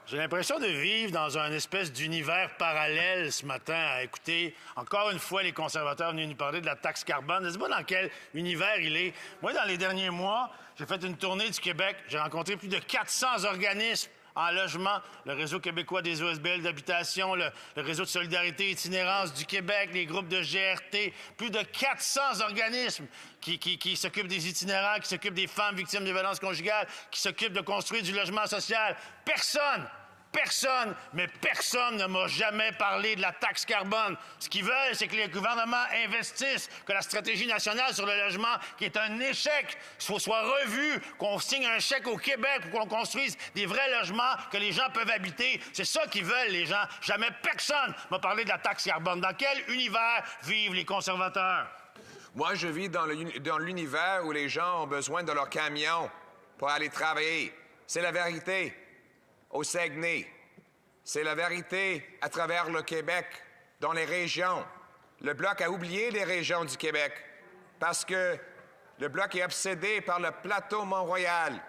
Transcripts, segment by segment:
J'ai l'impression de vivre dans un espèce d'univers parallèle ce matin à écouter encore une fois les conservateurs venus nous parler de la taxe carbone. Je ne sais pas dans quel univers il est. Moi, dans les derniers mois, j'ai fait une tournée du Québec. J'ai rencontré plus de 400 organismes en logement, le Réseau québécois des OSBL d'habitation, le Réseau de solidarité et itinérance du Québec, les groupes de GRT, plus de 400 organismes qui s'occupent des itinérants, qui s'occupent des femmes victimes de violences conjugales, qui s'occupent de construire du logement social. Personne ne m'a jamais parlé de la taxe carbone. Ce qu'ils veulent, c'est que les gouvernements investissent, que la stratégie nationale sur le logement, qui est un échec, soit revue, qu'on signe un chèque au Québec pour qu'on construise des vrais logements que les gens peuvent habiter. C'est ça qu'ils veulent, les gens. Jamais personne m'a parlé de la taxe carbone. Dans quel univers vivent les conservateurs? Moi, je vis dans l'univers où les gens ont besoin de leur camion pour aller travailler. C'est la vérité. Au Saguenay. C'est la vérité à travers le Québec, dans les régions. Le Bloc a oublié les régions du Québec parce que le Bloc est obsédé par le plateau Mont-Royal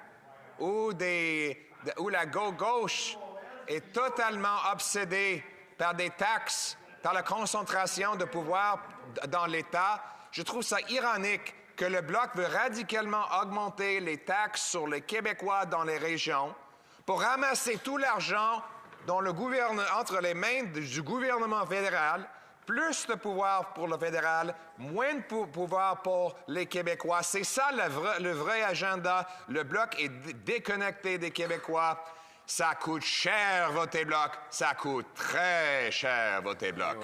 où la gauche est totalement obsédée par des taxes, par la concentration de pouvoir dans l'État. Je trouve ça ironique que le Bloc veut radicalement augmenter les taxes sur les Québécois dans les régions pour ramasser tout l'argent entre les mains du gouvernement fédéral, plus de pouvoir pour le fédéral, moins de pouvoir pour les Québécois. C'est ça le vrai agenda. Le Bloc est déconnecté des Québécois. Ça coûte cher voter Bloc. Ça coûte très cher voter Bloc.